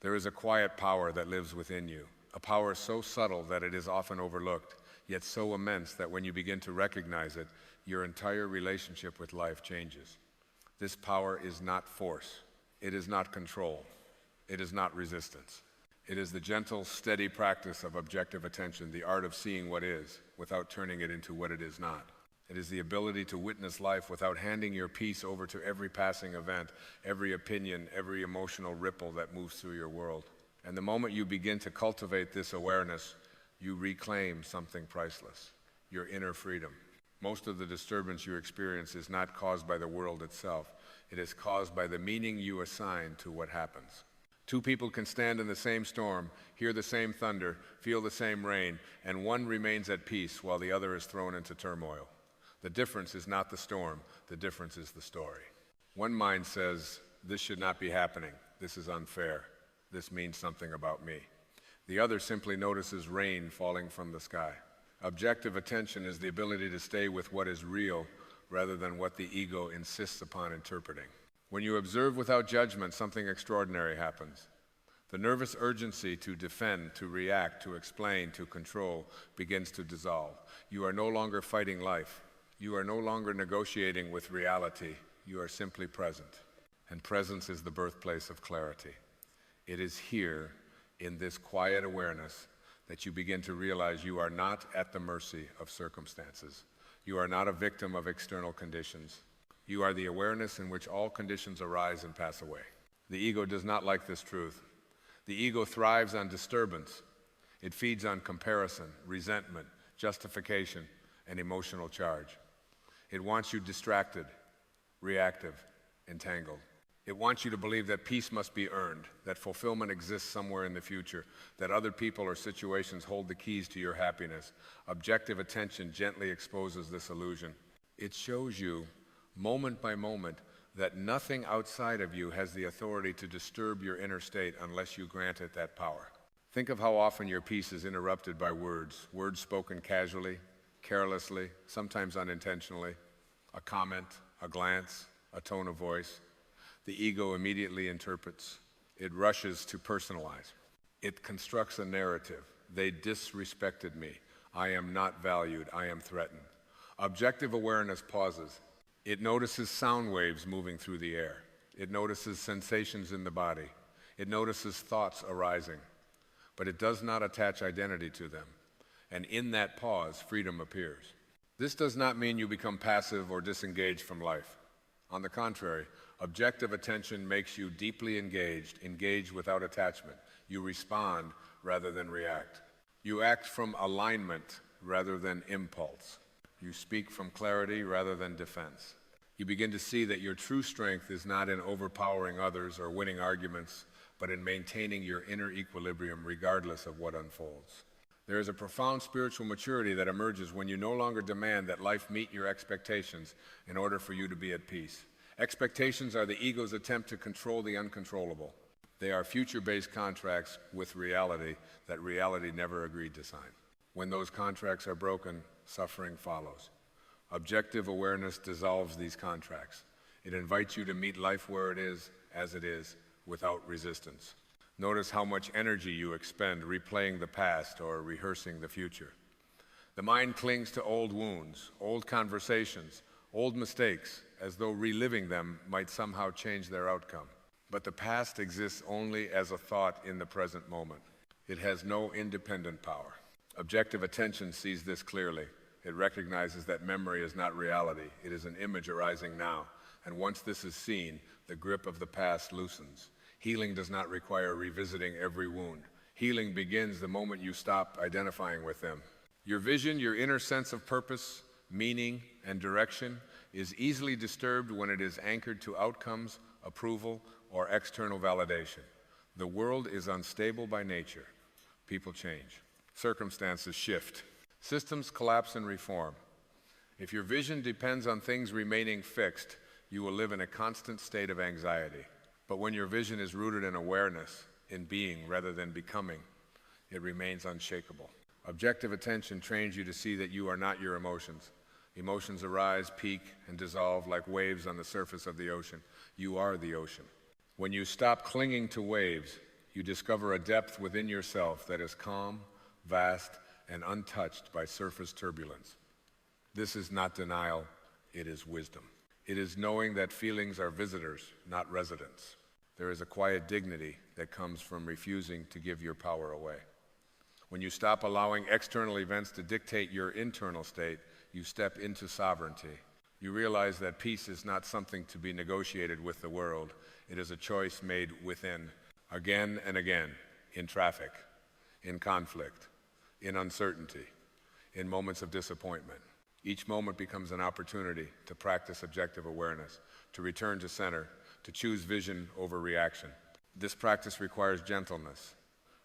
There is a quiet power that lives within you, a power so subtle that it is often overlooked, yet so immense that when you begin to recognize it, your entire relationship with life changes. This power is not force. It is not control. It is not resistance. It is the gentle, steady practice of objective attention, the art of seeing what is without turning it into what it is not. It is the ability to witness life without handing your peace over to every passing event, every opinion, every emotional ripple that moves through your world. And the moment you begin to cultivate this awareness, you reclaim something priceless, your inner freedom. Most of the disturbance you experience is not caused by the world itself. It is caused by the meaning you assign to what happens. Two people can stand in the same storm, hear the same thunder, feel the same rain, and one remains at peace while the other is thrown into turmoil. The difference is not the storm, the difference is the story. One mind says, "This should not be happening. This is unfair. This means something about me." The other simply notices rain falling from the sky. Objective attention is the ability to stay with what is real rather than what the ego insists upon interpreting. When you observe without judgment, something extraordinary happens. The nervous urgency to defend, to react, to explain, to control begins to dissolve. You are no longer fighting life. You are no longer negotiating with reality. You are simply present. And presence is the birthplace of clarity. It is here, in this quiet awareness, that you begin to realize you are not at the mercy of circumstances. You are not a victim of external conditions. You are the awareness in which all conditions arise and pass away. The ego does not like this truth. The ego thrives on disturbance. It feeds on comparison, resentment, justification, and emotional charge. It wants you distracted, reactive, entangled. It wants you to believe that peace must be earned, that fulfillment exists somewhere in the future, that other people or situations hold the keys to your happiness. Objective attention gently exposes this illusion. It shows you, moment by moment, that nothing outside of you has the authority to disturb your inner state unless you grant it that power. Think of how often your peace is interrupted by words spoken casually, carelessly, sometimes unintentionally, a comment, a glance, a tone of voice. The ego immediately interprets. It rushes to personalize. It constructs a narrative. They disrespected me. I am not valued. I am threatened. Objective awareness pauses. It notices sound waves moving through the air. It notices sensations in the body. It notices thoughts arising. But it does not attach identity to them. And in that pause, freedom appears. This does not mean you become passive or disengaged from life. On the contrary, objective attention makes you deeply engaged without attachment. You respond rather than react. You act from alignment rather than impulse. You speak from clarity rather than defense. You begin to see that your true strength is not in overpowering others or winning arguments, but in maintaining your inner equilibrium regardless of what unfolds. There is a profound spiritual maturity that emerges when you no longer demand that life meet your expectations in order for you to be at peace. Expectations are the ego's attempt to control the uncontrollable. They are future-based contracts with reality that reality never agreed to sign. When those contracts are broken, suffering follows. Objective awareness dissolves these contracts. It invites you to meet life where it is, as it is, without resistance. Notice how much energy you expend replaying the past or rehearsing the future. The mind clings to old wounds, old conversations, old mistakes, as though reliving them might somehow change their outcome. But the past exists only as a thought in the present moment. It has no independent power. Objective attention sees this clearly. It recognizes that memory is not reality. It is an image arising now. And once this is seen, the grip of the past loosens. Healing does not require revisiting every wound. Healing begins the moment you stop identifying with them. Your vision, your inner sense of purpose, meaning, and direction is easily disturbed when it is anchored to outcomes, approval, or external validation. The world is unstable by nature. People change. Circumstances shift. Systems collapse and reform. If your vision depends on things remaining fixed, you will live in a constant state of anxiety. But when your vision is rooted in awareness, in being rather than becoming, it remains unshakable. Objective attention trains you to see that you are not your emotions. Emotions arise, peak, and dissolve like waves on the surface of the ocean. You are the ocean. When you stop clinging to waves, You discover a depth within yourself that is calm, vast, and untouched by surface turbulence. This is not denial, it is wisdom. It is knowing that feelings are visitors, not residents. There is a quiet dignity that comes from refusing to give your power away. When you stop allowing external events to dictate your internal state, you step into sovereignty. You realize that peace is not something to be negotiated with the world. It is a choice made within, again and again, in traffic, in conflict, in uncertainty, in moments of disappointment. Each moment becomes an opportunity to practice objective awareness, to return to center, to choose vision over reaction. This practice requires gentleness.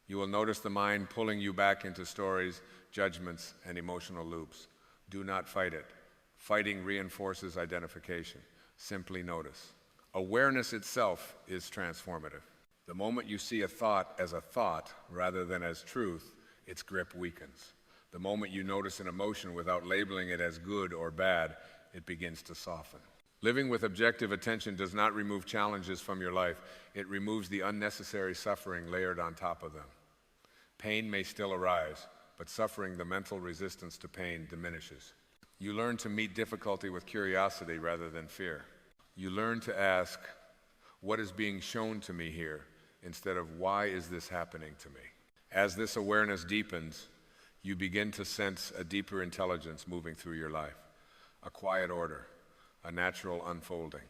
You will notice the mind pulling you back into stories, judgments, and emotional loops. Do not fight it. Fighting reinforces identification. Simply notice. Awareness itself is transformative. The moment you see a thought as a thought rather than as truth, its grip weakens. The moment you notice an emotion without labeling it as good or bad, it begins to soften. Living with objective attention does not remove challenges from your life. It removes the unnecessary suffering layered on top of them. Pain may still arise, but suffering, the mental resistance to pain, diminishes. You learn to meet difficulty with curiosity rather than fear. You learn to ask, what is being shown to me here, instead of why is this happening to me? As this awareness deepens, you begin to sense a deeper intelligence moving through your life, a quiet order, a natural unfolding.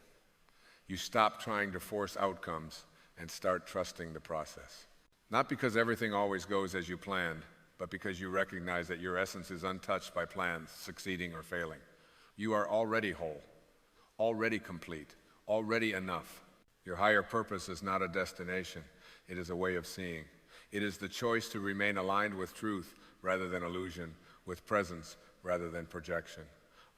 You stop trying to force outcomes and start trusting the process. Not because everything always goes as you planned, but because you recognize that your essence is untouched by plans succeeding or failing. You are already whole, already complete, already enough. Your higher purpose is not a destination, it is a way of seeing. It is the choice to remain aligned with truth rather than illusion, with presence rather than projection.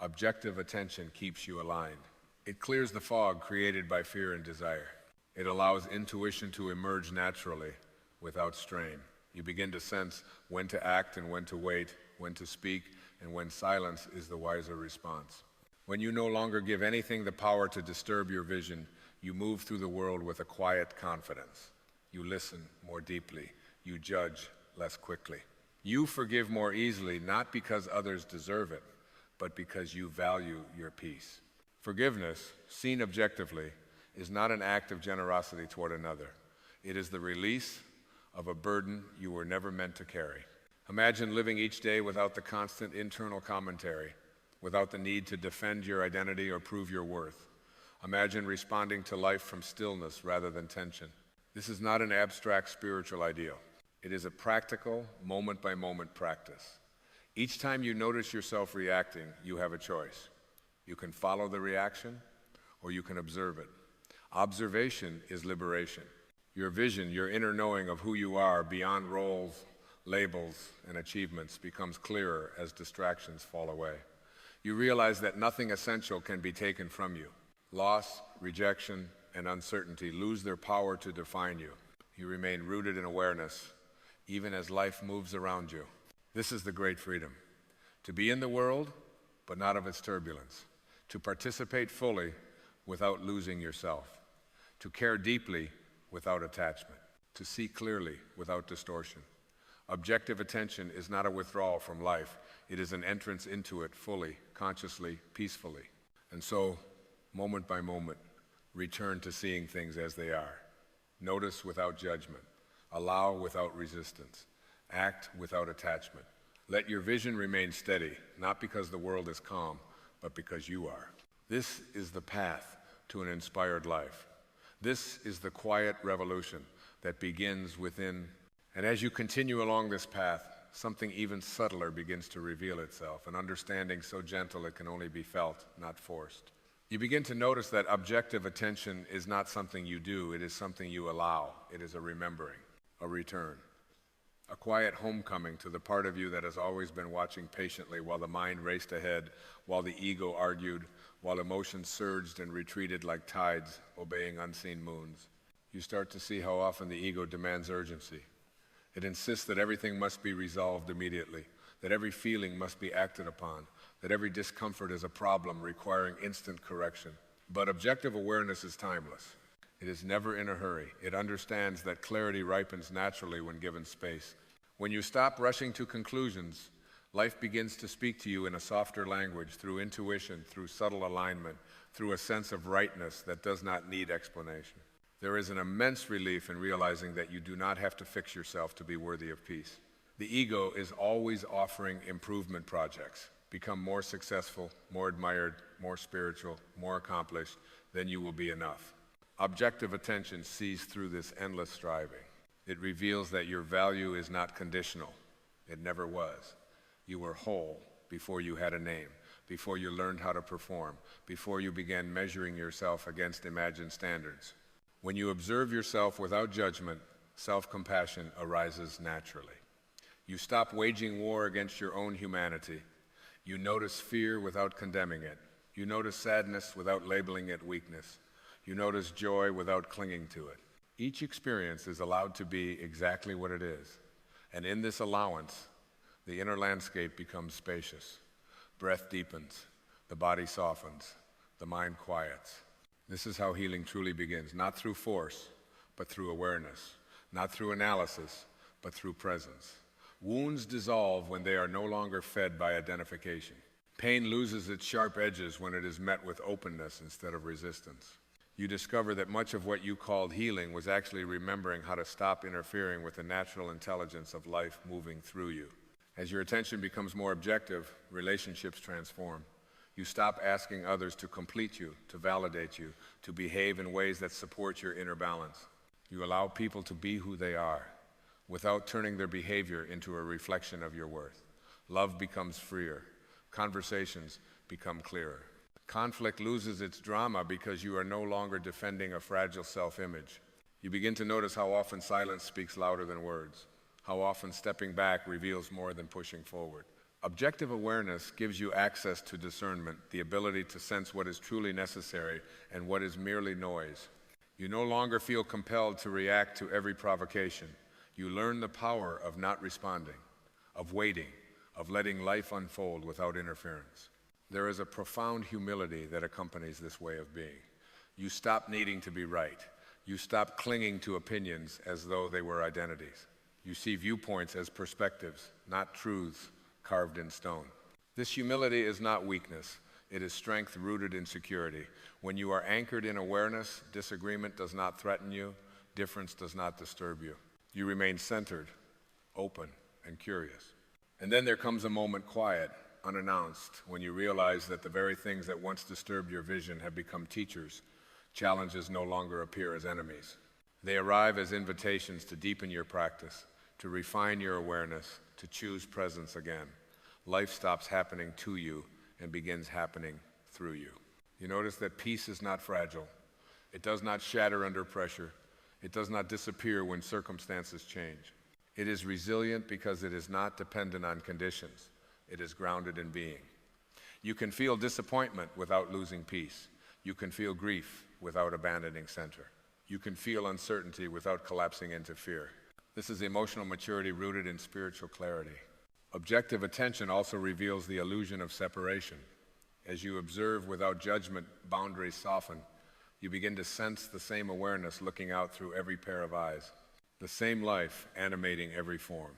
Objective attention keeps you aligned. It clears the fog created by fear and desire. It allows intuition to emerge naturally without strain. You begin to sense when to act and when to wait, when to speak, and when silence is the wiser response. When you no longer give anything the power to disturb your vision, you move through the world with a quiet confidence. You listen more deeply. You judge less quickly. You forgive more easily, not because others deserve it, but because you value your peace. Forgiveness, seen objectively, is not an act of generosity toward another. It is the release of a burden you were never meant to carry. Imagine living each day without the constant internal commentary, without the need to defend your identity or prove your worth. Imagine responding to life from stillness rather than tension. This is not an abstract spiritual ideal. It is a practical, moment-by-moment practice. Each time you notice yourself reacting, you have a choice. You can follow the reaction, or you can observe it. Observation is liberation. Your vision, your inner knowing of who you are beyond roles, labels, and achievements becomes clearer as distractions fall away. You realize that nothing essential can be taken from you. Loss, rejection, and uncertainty lose their power to define you. You remain rooted in awareness, even as life moves around you. This is the great freedom. To be in the world, but not of its turbulence. To participate fully without losing yourself. To care deeply without attachment. To see clearly without distortion. Objective attention is not a withdrawal from life. It is an entrance into it fully, consciously, peacefully. And so, moment by moment, return to seeing things as they are. Notice without judgment. Allow without resistance. Act without attachment. Let your vision remain steady, not because the world is calm, but because you are. This is the path to an inspired life. This is the quiet revolution that begins within. And as you continue along this path, something even subtler begins to reveal itself, an understanding so gentle it can only be felt, not forced. You begin to notice that objective attention is not something you do, it is something you allow. It is a remembering, a return, a quiet homecoming to the part of you that has always been watching patiently while the mind raced ahead, while the ego argued, while emotions surged and retreated like tides, obeying unseen moons. You start to see how often the ego demands urgency. It insists that everything must be resolved immediately, that every feeling must be acted upon, that every discomfort is a problem requiring instant correction. But objective awareness is timeless. It is never in a hurry. It understands that clarity ripens naturally when given space. When you stop rushing to conclusions, life begins to speak to you in a softer language, through intuition, through subtle alignment, through a sense of rightness that does not need explanation. There is an immense relief in realizing that you do not have to fix yourself to be worthy of peace. The ego is always offering improvement projects. Become more successful, more admired, more spiritual, more accomplished, then you will be enough. Objective attention sees through this endless striving. It reveals that your value is not conditional. It never was. You were whole before you had a name, before you learned how to perform, before you began measuring yourself against imagined standards. When you observe yourself without judgment, self-compassion arises naturally. You stop waging war against your own humanity. You notice fear without condemning it. You notice sadness without labeling it weakness. You notice joy without clinging to it. Each experience is allowed to be exactly what it is. And in this allowance, the inner landscape becomes spacious. Breath deepens. The body softens. The mind quiets. This is how healing truly begins, not through force, but through awareness. Not through analysis, but through presence. Wounds dissolve when they are no longer fed by identification. Pain loses its sharp edges when it is met with openness instead of resistance. You discover that much of what you called healing was actually remembering how to stop interfering with the natural intelligence of life moving through you. As your attention becomes more objective, relationships transform. You stop asking others to complete you, to validate you, to behave in ways that support your inner balance. You allow people to be who they are, without turning their behavior into a reflection of your worth. Love becomes freer. Conversations become clearer. Conflict loses its drama because you are no longer defending a fragile self-image. You begin to notice how often silence speaks louder than words, how often stepping back reveals more than pushing forward. Objective awareness gives you access to discernment, the ability to sense what is truly necessary and what is merely noise. You no longer feel compelled to react to every provocation. You learn the power of not responding, of waiting, of letting life unfold without interference. There is a profound humility that accompanies this way of being. You stop needing to be right. You stop clinging to opinions as though they were identities. You see viewpoints as perspectives, not truths carved in stone. This humility is not weakness. It is strength rooted in security. When you are anchored in awareness, disagreement does not threaten you, difference does not disturb you. You remain centered, open, and curious. And then there comes a moment quiet, unannounced, when you realize that the very things that once disturbed your vision have become teachers. Challenges no longer appear as enemies. They arrive as invitations to deepen your practice, to refine your awareness, to choose presence again. Life stops happening to you and begins happening through you. You notice that peace is not fragile. It does not shatter under pressure. It does not disappear when circumstances change. It is resilient because it is not dependent on conditions. It is grounded in being. You can feel disappointment without losing peace. You can feel grief without abandoning center. You can feel uncertainty without collapsing into fear. This is emotional maturity rooted in spiritual clarity. Objective attention also reveals the illusion of separation. As you observe without judgment, boundaries soften. You begin to sense the same awareness looking out through every pair of eyes, the same life animating every form.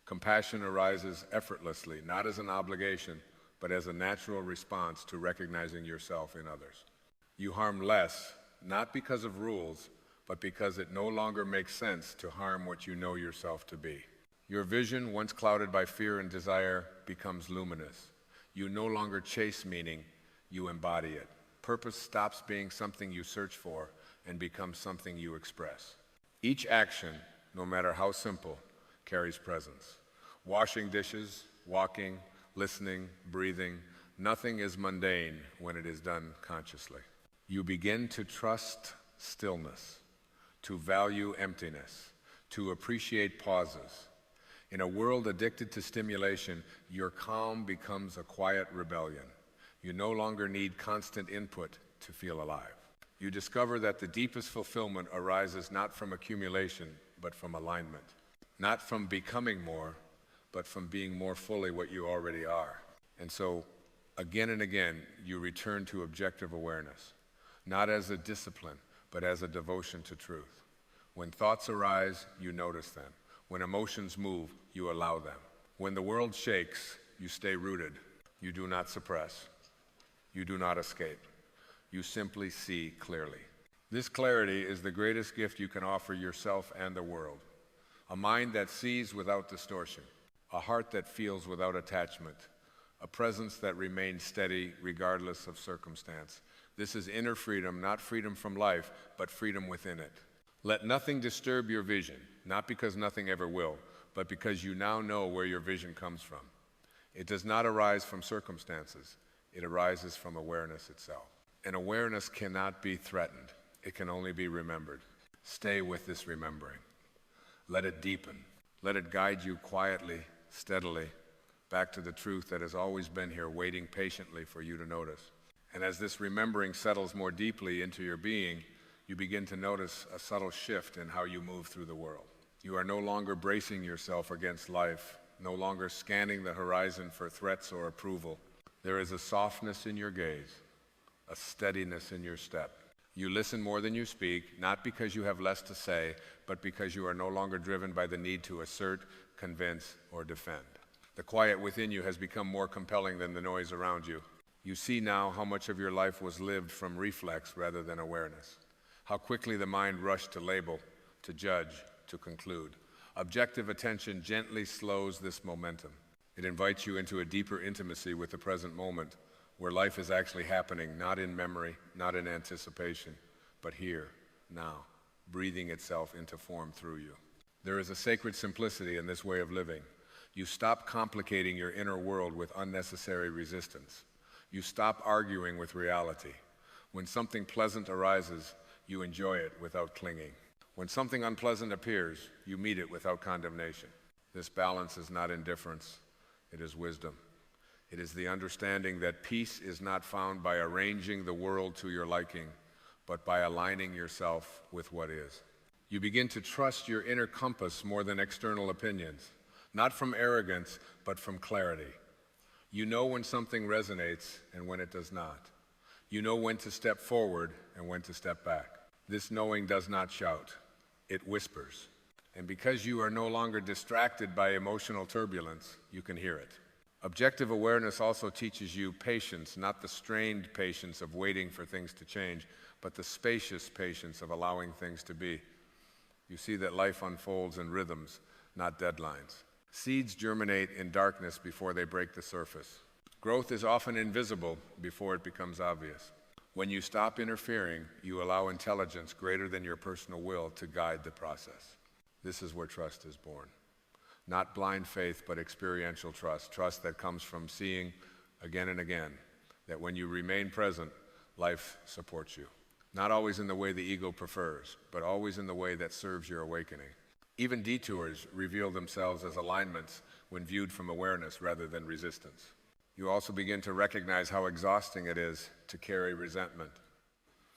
Compassion arises effortlessly, not as an obligation, but as a natural response to recognizing yourself in others. You harm less, not because of rules, but because it no longer makes sense to harm what you know yourself to be. Your vision, once clouded by fear and desire, becomes luminous. You no longer chase meaning, you embody it. Purpose stops being something you search for and becomes something you express. Each action, no matter how simple, carries presence. Washing dishes, walking, listening, breathing, nothing is mundane when it is done consciously. You begin to trust stillness, to value emptiness, to appreciate pauses. In a world addicted to stimulation, your calm becomes a quiet rebellion. You no longer need constant input to feel alive. You discover that the deepest fulfillment arises not from accumulation, but from alignment. Not from becoming more, but from being more fully what you already are. And so, again and again, you return to objective awareness, not as a discipline, but but as a devotion to truth. When thoughts arise, you notice them. When emotions move, you allow them. When the world shakes, you stay rooted. You do not suppress. You do not escape. You simply see clearly. This clarity is the greatest gift you can offer yourself and the world. A mind that sees without distortion, a heart that feels without attachment, a presence that remains steady regardless of circumstance. This is inner freedom, not freedom from life, but freedom within it. Let nothing disturb your vision, not because nothing ever will, but because you now know where your vision comes from. It does not arise from circumstances. It arises from awareness itself. And awareness cannot be threatened. It can only be remembered. Stay with this remembering. Let it deepen. Let it guide you quietly, steadily, back to the truth that has always been here, waiting patiently for you to notice. And as this remembering settles more deeply into your being, you begin to notice a subtle shift in how you move through the world. You are no longer bracing yourself against life, no longer scanning the horizon for threats or approval. There is a softness in your gaze, a steadiness in your step. You listen more than you speak, not because you have less to say, but because you are no longer driven by the need to assert, convince, or defend. The quiet within you has become more compelling than the noise around you. You see now how much of your life was lived from reflex rather than awareness. How quickly the mind rushed to label, to judge, to conclude. Objective attention gently slows this momentum. It invites you into a deeper intimacy with the present moment, where life is actually happening, not in memory, not in anticipation, but here, now, breathing itself into form through you. There is a sacred simplicity in this way of living. You stop complicating your inner world with unnecessary resistance. You stop arguing with reality. When something pleasant arises, you enjoy it without clinging. When something unpleasant appears, you meet it without condemnation. This balance is not indifference, it is wisdom. It is the understanding that peace is not found by arranging the world to your liking, but by aligning yourself with what is. You begin to trust your inner compass more than external opinions, not from arrogance, but from clarity. You know when something resonates and when it does not. You know when to step forward and when to step back. This knowing does not shout, it whispers. And because you are no longer distracted by emotional turbulence, you can hear it. Objective awareness also teaches you patience, not the strained patience of waiting for things to change, but the spacious patience of allowing things to be. You see that life unfolds in rhythms, not deadlines. Seeds germinate in darkness before they break the surface. Growth is often invisible before it becomes obvious. When you stop interfering, you allow intelligence greater than your personal will to guide the process. This is where trust is born. Not blind faith, but experiential trust. Trust that comes from seeing again and again that when you remain present, life supports you. Not always in the way the ego prefers, but always in the way that serves your awakening. Even detours reveal themselves as alignments when viewed from awareness rather than resistance. You also begin to recognize how exhausting it is to carry resentment,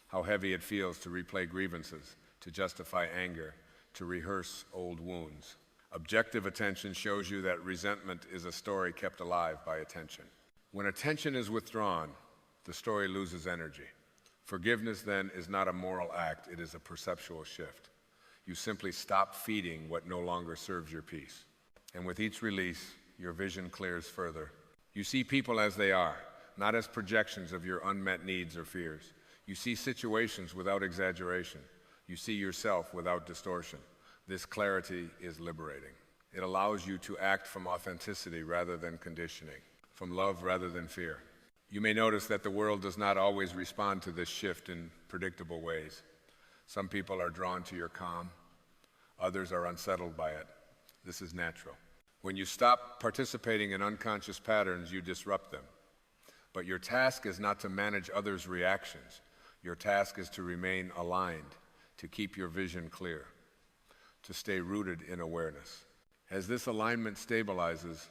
how heavy it feels to replay grievances, to justify anger, to rehearse old wounds. Objective attention shows you that resentment is a story kept alive by attention. When attention is withdrawn, the story loses energy. Forgiveness, then, is not a moral act, it is a perceptual shift. You simply stop feeding what no longer serves your peace. And with each release, your vision clears further. You see people as they are, not as projections of your unmet needs or fears. You see situations without exaggeration. You see yourself without distortion. This clarity is liberating. It allows you to act from authenticity rather than conditioning, from love rather than fear. You may notice that the world does not always respond to this shift in predictable ways. Some people are drawn to your calm. Others are unsettled by it. This is natural. When you stop participating in unconscious patterns, you disrupt them. But your task is not to manage others' reactions. Your task is to remain aligned, to keep your vision clear, to stay rooted in awareness. As this alignment stabilizes,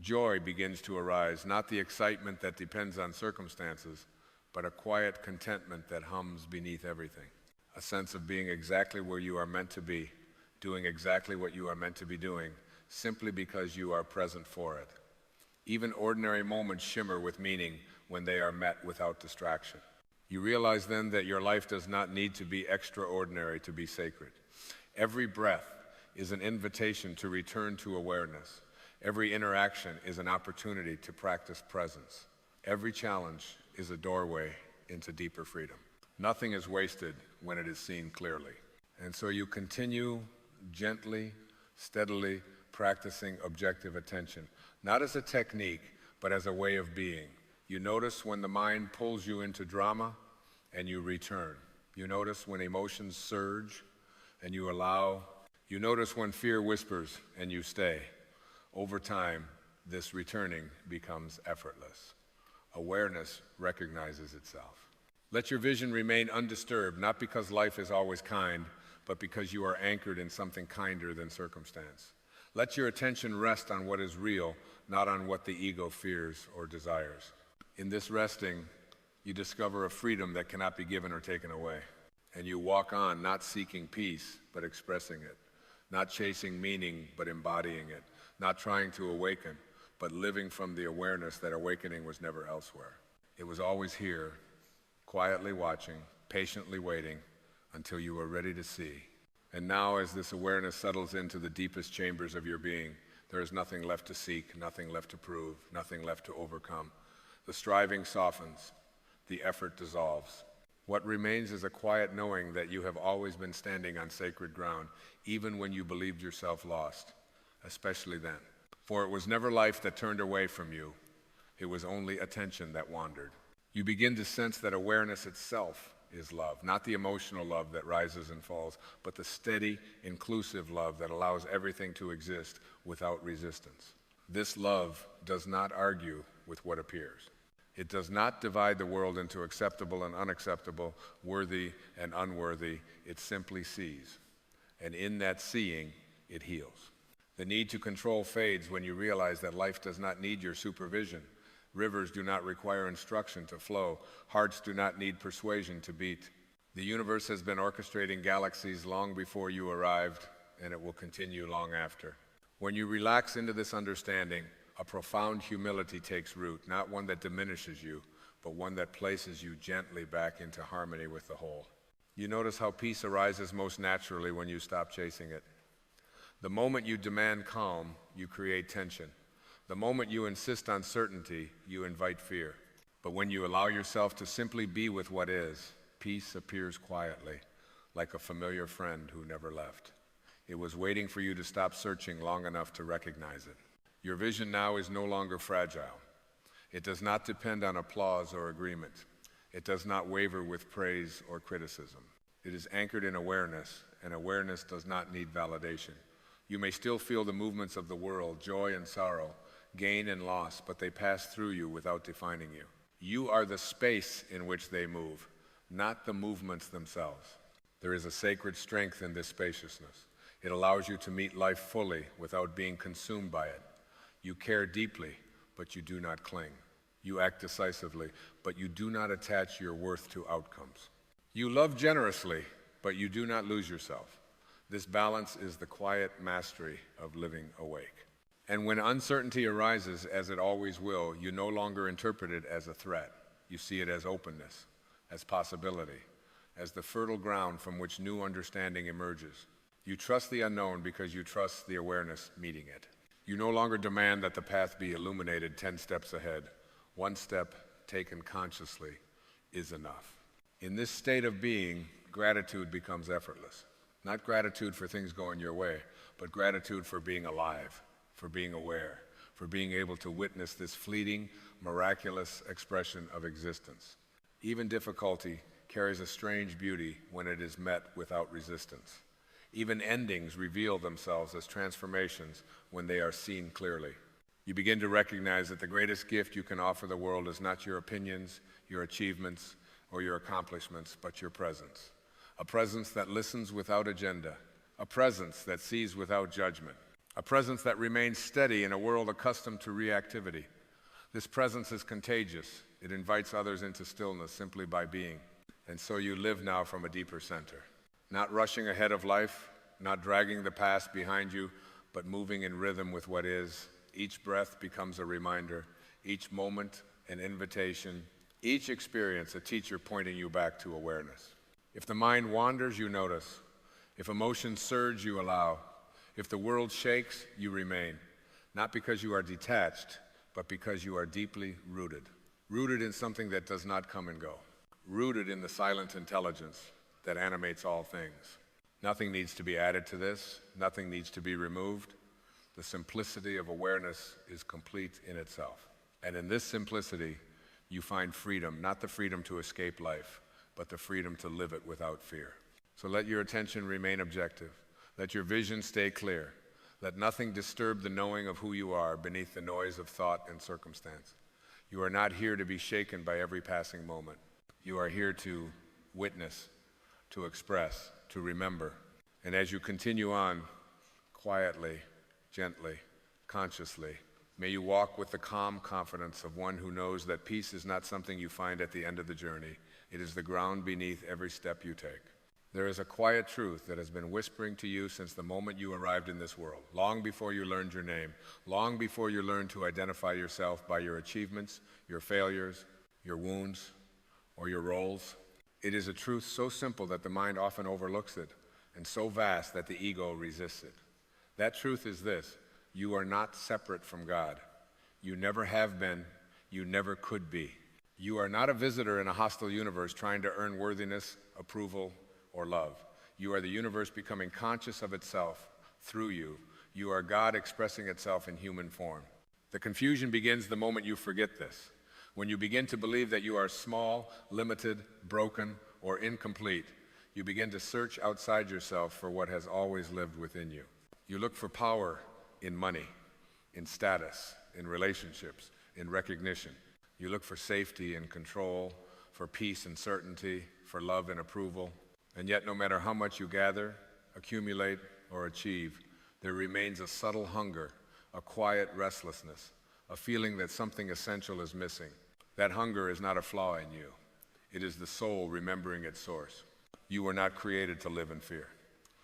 joy begins to arise, not the excitement that depends on circumstances, but a quiet contentment that hums beneath everything. A sense of being exactly where you are meant to be, doing exactly what you are meant to be doing, simply because you are present for it. Even ordinary moments shimmer with meaning when they are met without distraction. You realize then that your life does not need to be extraordinary to be sacred. Every breath is an invitation to return to awareness. Every interaction is an opportunity to practice presence. Every challenge is a doorway into deeper freedom. Nothing is wasted when it is seen clearly. And so you continue gently, steadily practicing objective attention, not as a technique, but as a way of being. You notice when the mind pulls you into drama, and you return. You notice when emotions surge, and you allow. You notice when fear whispers, and you stay. Over time, this returning becomes effortless. Awareness recognizes itself. Let your vision remain undisturbed, not because life is always kind, but because you are anchored in something kinder than circumstance. Let your attention rest on what is real, not on what the ego fears or desires. In this resting, you discover a freedom that cannot be given or taken away. And you walk on, not seeking peace, but expressing it. Not chasing meaning, but embodying it. Not trying to awaken, but living from the awareness that awakening was never elsewhere. It was always here, quietly watching, patiently waiting, until you were ready to see. And now, as this awareness settles into the deepest chambers of your being, there is nothing left to seek, nothing left to prove, nothing left to overcome. The striving softens, the effort dissolves. What remains is a quiet knowing that you have always been standing on sacred ground, even when you believed yourself lost, especially then. For it was never life that turned away from you. It was only attention that wandered. You begin to sense that awareness itself is love, not the emotional love that rises and falls, but the steady, inclusive love that allows everything to exist without resistance. This love does not argue with what appears. It does not divide the world into acceptable and unacceptable, worthy and unworthy. It simply sees. And in that seeing, it heals. The need to control fades when you realize that life does not need your supervision. Rivers do not require instruction to flow. Hearts do not need persuasion to beat. The universe has been orchestrating galaxies long before you arrived, and it will continue long after. When you relax into this understanding, a profound humility takes root, not one that diminishes you, but one that places you gently back into harmony with the whole. You notice how peace arises most naturally when you stop chasing it. The moment you demand calm, you create tension. The moment you insist on certainty, you invite fear. But when you allow yourself to simply be with what is, peace appears quietly, like a familiar friend who never left. It was waiting for you to stop searching long enough to recognize it. Your vision now is no longer fragile. It does not depend on applause or agreement. It does not waver with praise or criticism. It is anchored in awareness, and awareness does not need validation. You may still feel the movements of the world, joy and sorrow, gain and loss, but they pass through you without defining you. You are the space in which they move, not the movements themselves. There is a sacred strength in this spaciousness. It allows you to meet life fully without being consumed by it. You care deeply, but you do not cling. You act decisively, but you do not attach your worth to outcomes. You love generously, but you do not lose yourself. This balance is the quiet mastery of living awake. And when uncertainty arises, as it always will, you no longer interpret it as a threat. You see it as openness, as possibility, as the fertile ground from which new understanding emerges. You trust the unknown because you trust the awareness meeting it. You no longer demand that the path be illuminated 10 steps ahead. One step taken consciously is enough. In this state of being, gratitude becomes effortless. Not gratitude for things going your way, but gratitude for being alive, for being aware, for being able to witness this fleeting, miraculous expression of existence. Even difficulty carries a strange beauty when it is met without resistance. Even endings reveal themselves as transformations when they are seen clearly. You begin to recognize that the greatest gift you can offer the world is not your opinions, your achievements, or your accomplishments, but your presence. A presence that listens without agenda, a presence that sees without judgment, a presence that remains steady in a world accustomed to reactivity. This presence is contagious. It invites others into stillness simply by being. And so you live now from a deeper center. Not rushing ahead of life, not dragging the past behind you, but moving in rhythm with what is. Each breath becomes a reminder, each moment an invitation, Each experience a teacher pointing you back to awareness. If the mind wanders, you notice. If emotions surge, you allow. If the world shakes, you remain. Not because you are detached, but because you are deeply rooted. Rooted in something that does not come and go. Rooted in the silent intelligence that animates all things. Nothing needs to be added to this. Nothing needs to be removed. The simplicity of awareness is complete in itself. And in this simplicity, you find freedom, not the freedom to escape life, but the freedom to live it without fear. So let your attention remain objective. Let your vision stay clear. Let nothing disturb the knowing of who you are beneath the noise of thought and circumstance. You are not here to be shaken by every passing moment. You are here to witness, to express, to remember. And as you continue on, quietly, gently, consciously, may you walk with the calm confidence of one who knows that peace is not something you find at the end of the journey. It is the ground beneath every step you take. There is a quiet truth that has been whispering to you since the moment you arrived in this world, long before you learned your name, long before you learned to identify yourself by your achievements, your failures, your wounds, or your roles. It is a truth so simple that the mind often overlooks it, and so vast that the ego resists it. That truth is this: you are not separate from God. You never have been, you never could be. You are not a visitor in a hostile universe trying to earn worthiness, approval, or love. You are the universe becoming conscious of itself through you. You are God expressing itself in human form. The confusion begins the moment you forget this. When you begin to believe that you are small, limited, broken, or incomplete, you begin to search outside yourself for what has always lived within you. You look for power in money, in status, in relationships, in recognition. You look for safety and control, for peace and certainty, for love and approval. And yet, no matter how much you gather, accumulate, or achieve, there remains a subtle hunger, a quiet restlessness, a feeling that something essential is missing. That hunger is not a flaw in you. It is the soul remembering its source. You were not created to live in fear.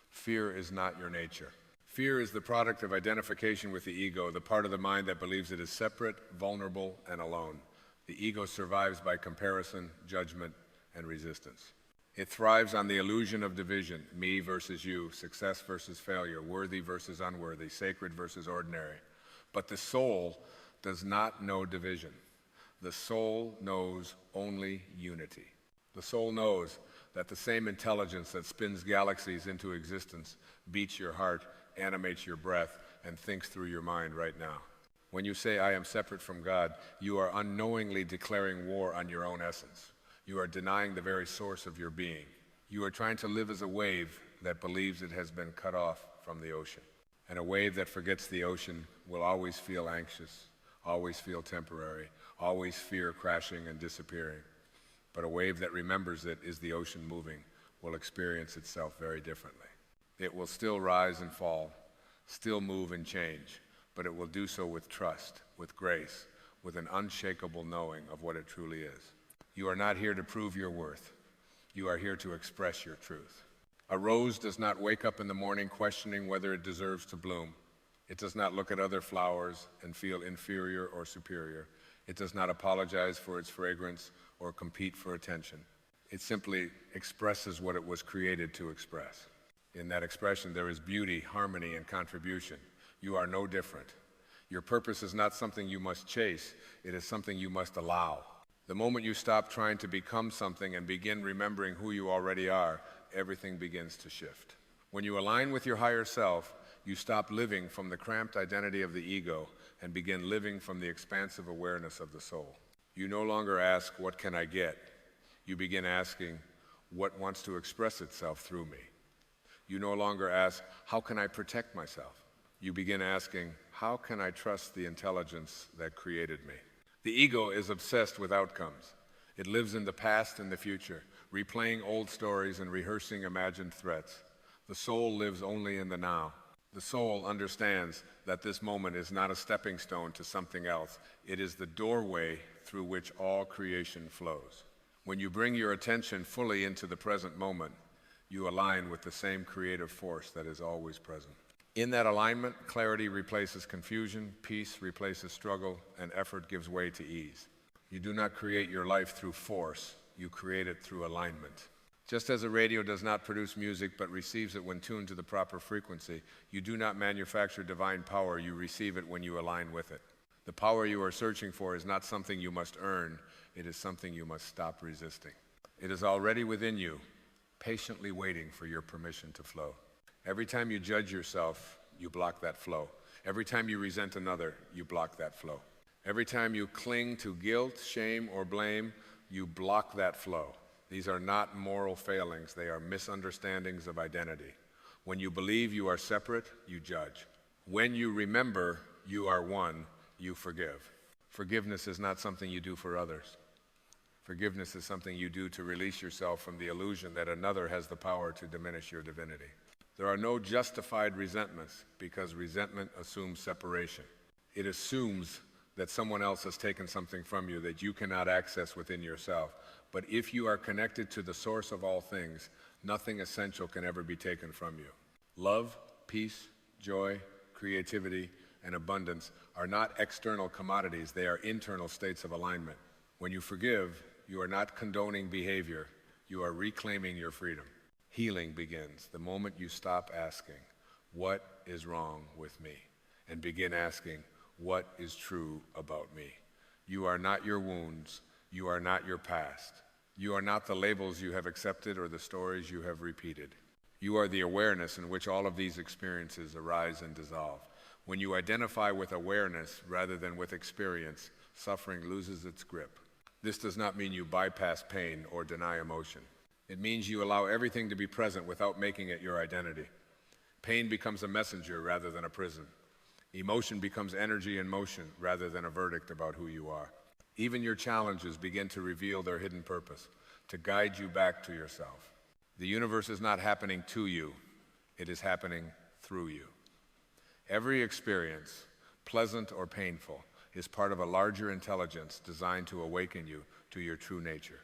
Fear is not your nature. Fear is the product of identification with the ego, the part of the mind that believes it is separate, vulnerable, and alone. The ego survives by comparison, judgment, and resistance. It thrives on the illusion of division, me versus you, success versus failure, worthy versus unworthy, sacred versus ordinary. But the soul does not know division. The soul knows only unity. The soul knows that the same intelligence that spins galaxies into existence beats your heart, animates your breath, and thinks through your mind right now. When you say, I am separate from God, you are unknowingly declaring war on your own essence. You are denying the very source of your being. You are trying to live as a wave that believes it has been cut off from the ocean. And a wave that forgets the ocean will always feel anxious, always feel temporary, always fear crashing and disappearing. But a wave that remembers it is the ocean moving, will experience itself very differently. It will still rise and fall, still move and change, but it will do so with trust, with grace, with an unshakable knowing of what it truly is. You are not here to prove your worth. You are here to express your truth. A rose does not wake up in the morning questioning whether it deserves to bloom. It does not look at other flowers and feel inferior or superior. It does not apologize for its fragrance or compete for attention. It simply expresses what it was created to express. In that expression, there is beauty, harmony, and contribution. You are no different. Your purpose is not something you must chase. It is something you must allow. The moment you stop trying to become something and begin remembering who you already are, everything begins to shift. When you align with your higher self, you stop living from the cramped identity of the ego and begin living from the expansive awareness of the soul. You no longer ask, what can I get? You begin asking, what wants to express itself through me? You no longer ask, how can I protect myself? You begin asking, how can I trust the intelligence that created me? The ego is obsessed with outcomes. It lives in the past and the future, replaying old stories and rehearsing imagined threats. The soul lives only in the now. The soul understands that this moment is not a stepping stone to something else. It is the doorway through which all creation flows. When you bring your attention fully into the present moment, you align with the same creative force that is always present. In that alignment, clarity replaces confusion, peace replaces struggle, and effort gives way to ease. You do not create your life through force. You create it through alignment. Just as a radio does not produce music but receives it when tuned to the proper frequency, you do not manufacture divine power. You receive it when you align with it. The power you are searching for is not something you must earn. It is something you must stop resisting. It is already within you, patiently waiting for your permission to flow. Every time you judge yourself, you block that flow. Every time you resent another, you block that flow. Every time you cling to guilt, shame, or blame, you block that flow. These are not moral failings. They are misunderstandings of identity. When you believe you are separate, you judge. When you remember you are one, you forgive. Forgiveness is not something you do for others. Forgiveness is something you do to release yourself from the illusion that another has the power to diminish your divinity. There are no justified resentments because resentment assumes separation. It assumes that someone else has taken something from you that you cannot access within yourself. But if you are connected to the source of all things, nothing essential can ever be taken from you. Love, peace, joy, creativity, and abundance are not external commodities. They are internal states of alignment. When you forgive, you are not condoning behavior. You are reclaiming your freedom. Healing begins the moment you stop asking, "What is wrong with me?" and begin asking, "What is true about me?" You are not your wounds. You are not your past. You are not the labels you have accepted or the stories you have repeated. You are the awareness in which all of these experiences arise and dissolve. When you identify with awareness rather than with experience, suffering loses its grip. This does not mean you bypass pain or deny emotion. It means you allow everything to be present without making it your identity. Pain becomes a messenger rather than a prison. Emotion becomes energy in motion rather than a verdict about who you are. Even your challenges begin to reveal their hidden purpose, to guide you back to yourself. The universe is not happening to you, it is happening through you. Every experience, pleasant or painful, is part of a larger intelligence designed to awaken you to your true nature.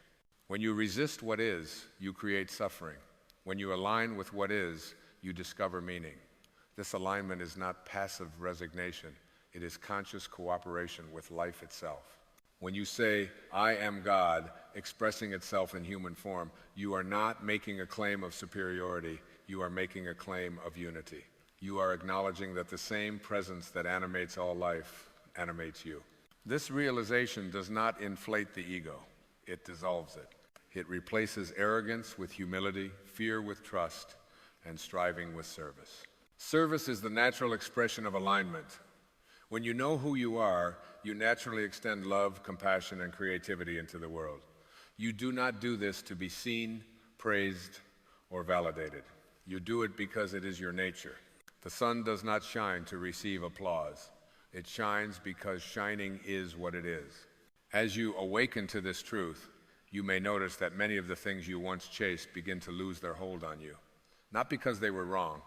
When you resist what is, you create suffering. When you align with what is, you discover meaning. This alignment is not passive resignation. It is conscious cooperation with life itself. When you say, "I am God," expressing itself in human form, you are not making a claim of superiority. You are making a claim of unity. You are acknowledging that the same presence that animates all life animates you. This realization does not inflate the ego. It dissolves it. It replaces arrogance with humility, fear with trust, and striving with service. Service is the natural expression of alignment. When you know who you are, you naturally extend love, compassion, and creativity into the world. You do not do this to be seen, praised, or validated. You do it because it is your nature. The sun does not shine to receive applause. It shines because shining is what it is. As you awaken to this truth, you may notice that many of the things you once chased begin to lose their hold on you. Not because they were wrong,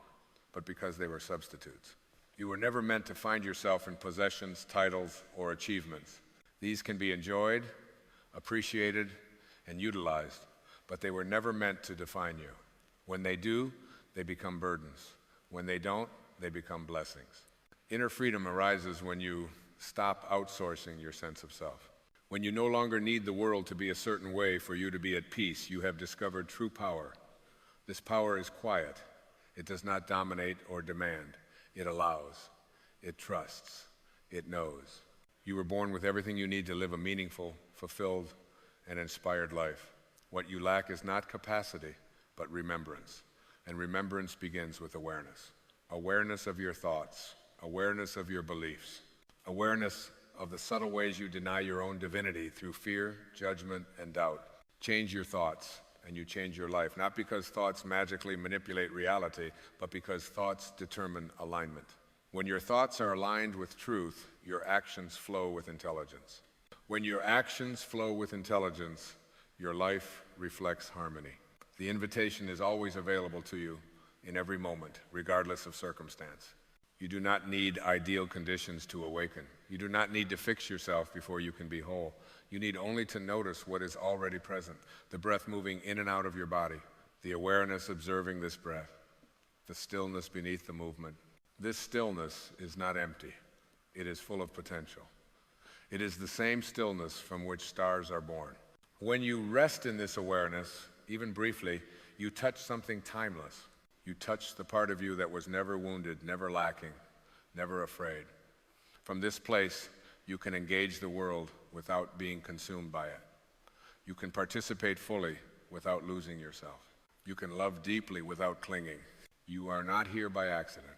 but because they were substitutes. You were never meant to find yourself in possessions, titles, or achievements. These can be enjoyed, appreciated, and utilized, but they were never meant to define you. When they do, they become burdens. When they don't, they become blessings. Inner freedom arises when you stop outsourcing your sense of self. When you no longer need the world to be a certain way for you to be at peace, you have discovered true power. This power is quiet. It does not dominate or demand. It allows. It trusts. It knows. You were born with everything you need to live a meaningful, fulfilled, and inspired life. What you lack is not capacity, but remembrance. And remembrance begins with awareness. Awareness of your thoughts. Awareness of your beliefs. Awareness of the subtle ways you deny your own divinity through fear, judgment, and doubt. Change your thoughts, and you change your life, not because thoughts magically manipulate reality, but because thoughts determine alignment. When your thoughts are aligned with truth, your actions flow with intelligence. When your actions flow with intelligence, your life reflects harmony. The invitation is always available to you in every moment, regardless of circumstance. You do not need ideal conditions to awaken. You do not need to fix yourself before you can be whole. You need only to notice what is already present, the breath moving in and out of your body, the awareness observing this breath, the stillness beneath the movement. This stillness is not empty. It is full of potential. It is the same stillness from which stars are born. When you rest in this awareness, even briefly, you touch something timeless. You touch the part of you that was never wounded, never lacking, never afraid. From this place, you can engage the world without being consumed by it. You can participate fully without losing yourself. You can love deeply without clinging. You are not here by accident.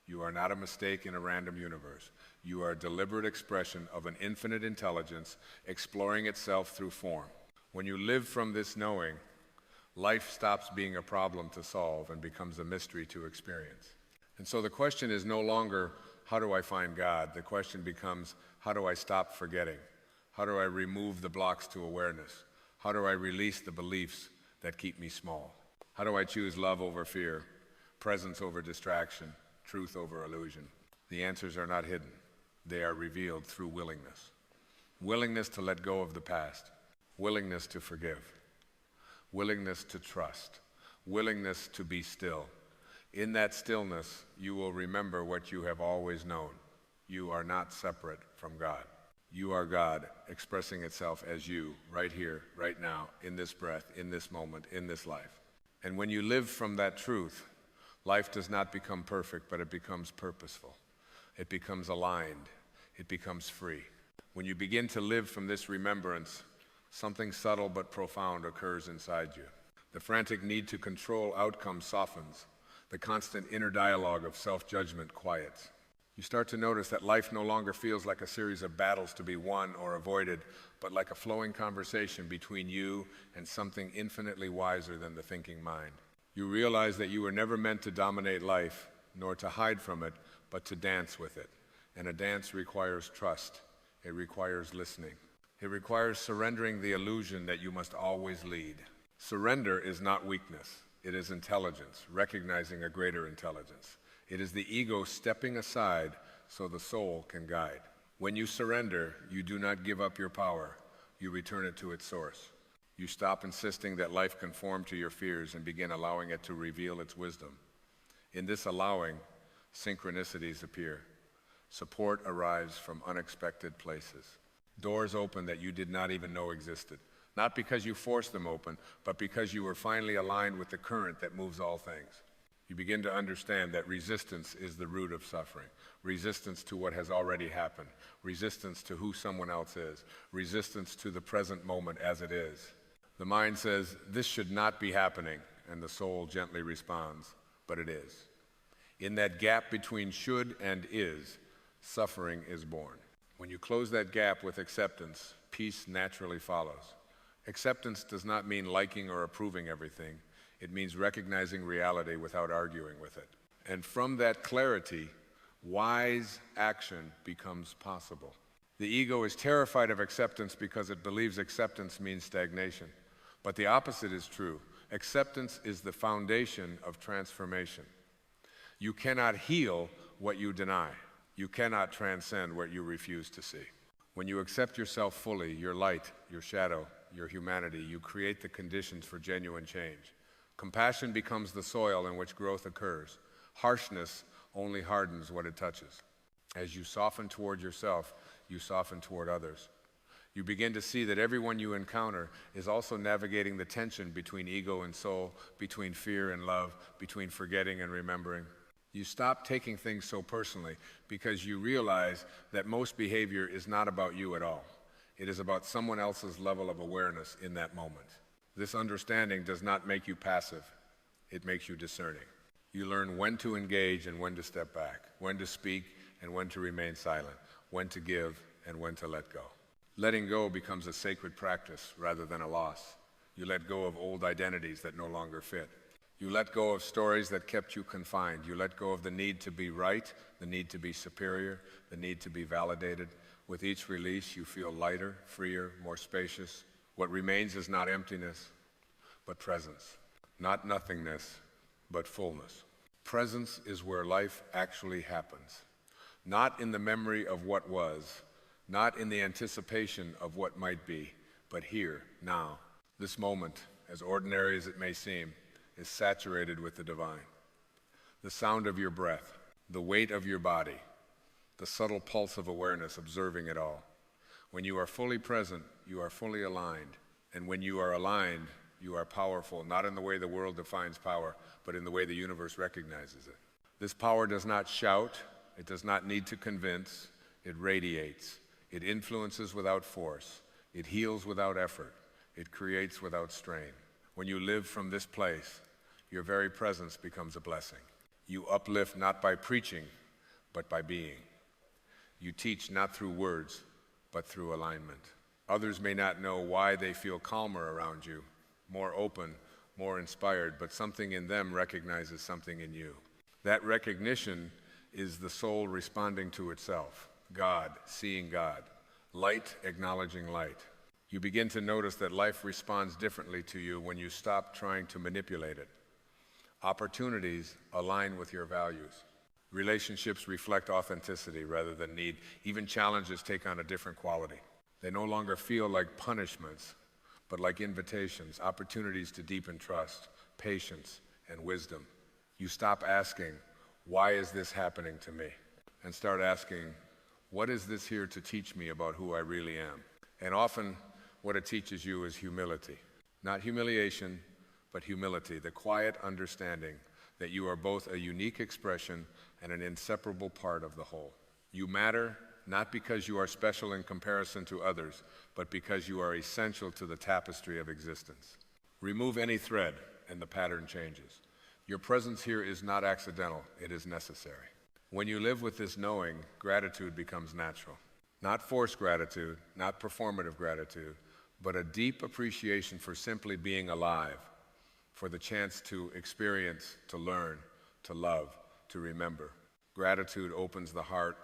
You are not a mistake in a random universe. You are a deliberate expression of an infinite intelligence exploring itself through form. When you live from this knowing, life stops being a problem to solve and becomes a mystery to experience. And so the question is no longer, how do I find God? The question becomes, how do I stop forgetting? How do I remove the blocks to awareness? How do I release the beliefs that keep me small? How do I choose love over fear, presence over distraction, truth over illusion? The answers are not hidden. They are revealed through willingness. Willingness to let go of the past. Willingness to forgive. Willingness to trust. Willingness to be still. In that stillness, you will remember what you have always known. You are not separate from God. You are God expressing itself as you, right here, right now, in this breath, in this moment, in this life. And when you live from that truth, life does not become perfect, but it becomes purposeful. It becomes aligned. It becomes free. When you begin to live from this remembrance, something subtle but profound occurs inside you. The frantic need to control outcomes softens. The constant inner dialogue of self-judgment quiets. You start to notice that life no longer feels like a series of battles to be won or avoided, but like a flowing conversation between you and something infinitely wiser than the thinking mind. You realize that you were never meant to dominate life, nor to hide from it, but to dance with it. And a dance requires trust. It requires listening. It requires surrendering the illusion that you must always lead. Surrender is not weakness. It is intelligence, recognizing a greater intelligence. It is the ego stepping aside so the soul can guide. When you surrender, you do not give up your power. You return it to its source. You stop insisting that life conform to your fears and begin allowing it to reveal its wisdom. In this allowing, synchronicities appear. Support arrives from unexpected places. Doors open that you did not even know existed. Not because you forced them open, but because you were finally aligned with the current that moves all things. You begin to understand that resistance is the root of suffering. Resistance to what has already happened. Resistance to who someone else is. Resistance to the present moment as it is. The mind says, this should not be happening, and the soul gently responds, but it is. In that gap between should and is, suffering is born. When you close that gap with acceptance, peace naturally follows. Acceptance does not mean liking or approving everything. It means recognizing reality without arguing with it. And from that clarity, wise action becomes possible. The ego is terrified of acceptance because it believes acceptance means stagnation. But the opposite is true. Acceptance is the foundation of transformation. You cannot heal what you deny. You cannot transcend what you refuse to see. When you accept yourself fully, your light, your shadow, your humanity, you create the conditions for genuine change. Compassion becomes the soil in which growth occurs. Harshness only hardens what it touches. As you soften toward yourself, you soften toward others. You begin to see that everyone you encounter is also navigating the tension between ego and soul, between fear and love, between forgetting and remembering. You stop taking things so personally because you realize that most behavior is not about you at all. It is about someone else's level of awareness in that moment. This understanding does not make you passive. It makes you discerning. You learn when to engage and when to step back, when to speak and when to remain silent, when to give and when to let go. Letting go becomes a sacred practice rather than a loss. You let go of old identities that no longer fit. You let go of stories that kept you confined. You let go of the need to be right, the need to be superior, the need to be validated. With each release, you feel lighter, freer, more spacious. What remains is not emptiness, but presence. Not nothingness, but fullness. Presence is where life actually happens. Not in the memory of what was, not in the anticipation of what might be, but here, now. This moment, as ordinary as it may seem, is saturated with the divine. The sound of your breath, the weight of your body, the subtle pulse of awareness observing it all. When you are fully present, you are fully aligned. And when you are aligned, you are powerful, not in the way the world defines power, but in the way the universe recognizes it. This power does not shout, it does not need to convince, it radiates. It influences without force, it heals without effort, it creates without strain. When you live from this place, your very presence becomes a blessing. You uplift not by preaching, but by being. You teach not through words, but through alignment. Others may not know why they feel calmer around you, more open, more inspired, but something in them recognizes something in you. That recognition is the soul responding to itself, God seeing God, light acknowledging light. You begin to notice that life responds differently to you when you stop trying to manipulate it. Opportunities align with your values. Relationships reflect authenticity rather than need. Even challenges take on a different quality. They no longer feel like punishments, but like invitations, opportunities to deepen trust, patience, and wisdom. You stop asking, why is this happening to me? And start asking, what is this here to teach me about who I really am? And often, what it teaches you is humility. Not humiliation, but humility, the quiet understanding that you are both a unique expression and an inseparable part of the whole. You matter not because you are special in comparison to others, but because you are essential to the tapestry of existence. Remove any thread, and the pattern changes. Your presence here is not accidental, it is necessary. When you live with this knowing, gratitude becomes natural. Not forced gratitude, not performative gratitude, but a deep appreciation for simply being alive, for the chance to experience, to learn, to love, to remember. Gratitude opens the heart,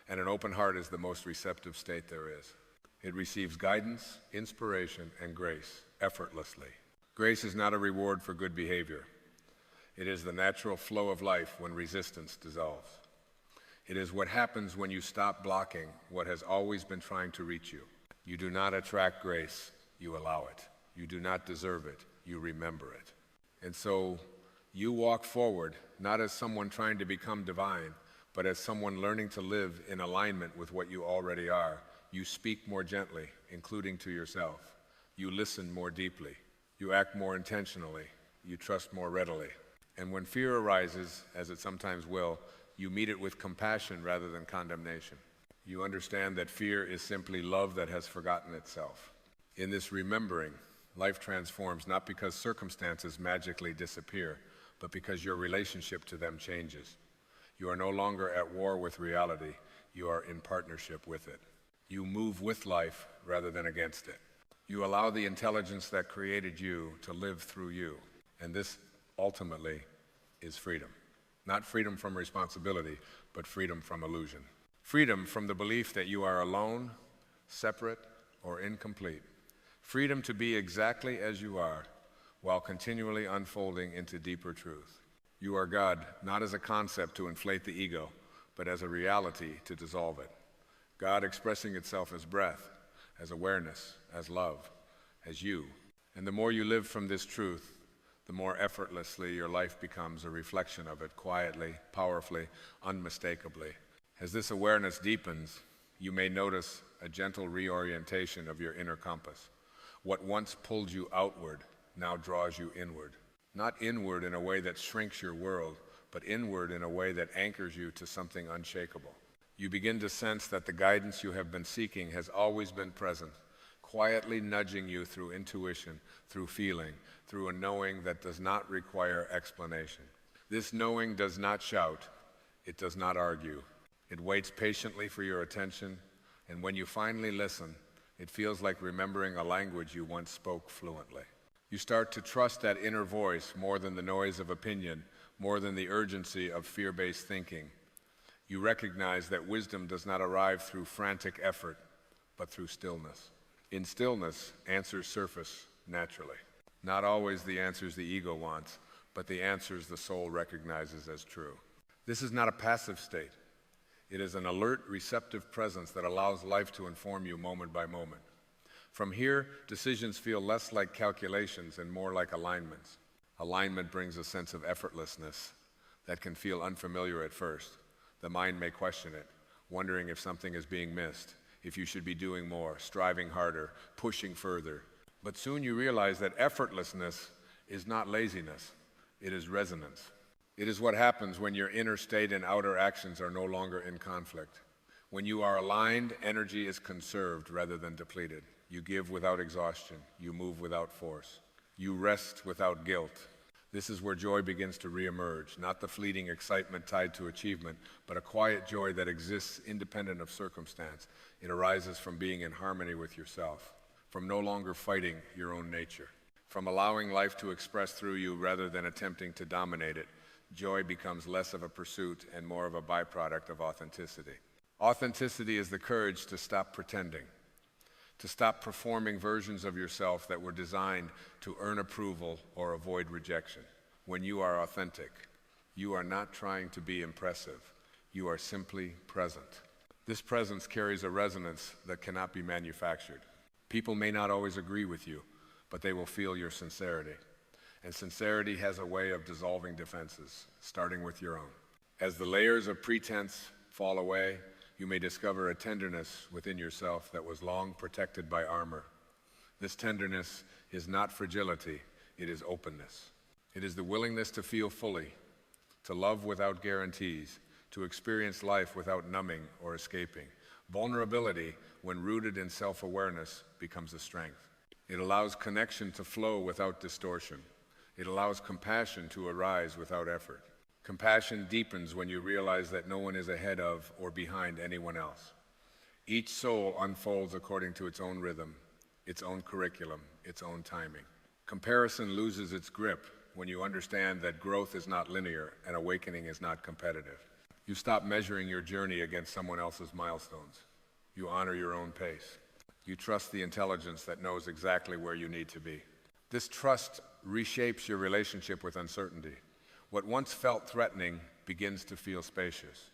and an open heart is the most receptive state there is. It receives guidance, inspiration, and grace effortlessly. Grace is not a reward for good behavior. It is the natural flow of life when resistance dissolves. It is what happens when you stop blocking what has always been trying to reach you. You do not attract grace, you allow it. You do not deserve it, you remember it. And so you walk forward, not as someone trying to become divine, but as someone learning to live in alignment with what you already are. You speak more gently, including to yourself. You listen more deeply. You act more intentionally. You trust more readily. And when fear arises, as it sometimes will, you meet it with compassion rather than condemnation. You understand that fear is simply love that has forgotten itself. In this remembering, life transforms not because circumstances magically disappear, but because your relationship to them changes. You are no longer at war with reality, you are in partnership with it. You move with life rather than against it. You allow the intelligence that created you to live through you. And this ultimately is freedom. Not freedom from responsibility, but freedom from illusion. Freedom from the belief that you are alone, separate, or incomplete. Freedom to be exactly as you are, while continually unfolding into deeper truth. You are God, not as a concept to inflate the ego, but as a reality to dissolve it. God expressing itself as breath, as awareness, as love, as you. And the more you live from this truth, the more effortlessly your life becomes a reflection of it, quietly, powerfully, unmistakably. As this awareness deepens, you may notice a gentle reorientation of your inner compass. What once pulled you outward now draws you inward. Not inward in a way that shrinks your world, but inward in a way that anchors you to something unshakable. You begin to sense that the guidance you have been seeking has always been present, quietly nudging you through intuition, through feeling, through a knowing that does not require explanation. This knowing does not shout, it does not argue. It waits patiently for your attention, and when you finally listen, it feels like remembering a language you once spoke fluently. You start to trust that inner voice more than the noise of opinion, more than the urgency of fear-based thinking. You recognize that wisdom does not arrive through frantic effort, but through stillness. In stillness, answers surface naturally. Not always the answers the ego wants, but the answers the soul recognizes as true. This is not a passive state. It is an alert, receptive presence that allows life to inform you moment by moment. From here, decisions feel less like calculations and more like alignments. Alignment brings a sense of effortlessness that can feel unfamiliar at first. The mind may question it, wondering if something is being missed. if you should be doing more, striving harder, pushing further. But soon you realize that effortlessness is not laziness, it is resonance. It is what happens when your inner state and outer actions are no longer in conflict. When you are aligned, energy is conserved rather than depleted. You give without exhaustion, you move without force, you rest without guilt. This is where joy begins to reemerge, not the fleeting excitement tied to achievement, but a quiet joy that exists independent of circumstance. It arises from being in harmony with yourself, from no longer fighting your own nature, from allowing life to express through you rather than attempting to dominate it. Joy becomes less of a pursuit and more of a byproduct of authenticity. Authenticity is the courage to stop pretending, to stop performing versions of yourself that were designed to earn approval or avoid rejection. When you are authentic, you are not trying to be impressive. You are simply present. This presence carries a resonance that cannot be manufactured. People may not always agree with you, but they will feel your sincerity. And sincerity has a way of dissolving defenses, starting with your own. As the layers of pretense fall away, you may discover a tenderness within yourself that was long protected by armor. This tenderness is not fragility, it is openness. It is the willingness to feel fully, to love without guarantees, to experience life without numbing or escaping. Vulnerability, when rooted in self-awareness, becomes a strength. It allows connection to flow without distortion. It allows compassion to arise without effort. Compassion deepens when you realize that no one is ahead of or behind anyone else. Each soul unfolds according to its own rhythm, its own curriculum, its own timing. Comparison loses its grip when you understand that growth is not linear and awakening is not competitive. You stop measuring your journey against someone else's milestones. You honor your own pace. You trust the intelligence that knows exactly where you need to be. This trust reshapes your relationship with uncertainty. What once felt threatening begins to feel spacious.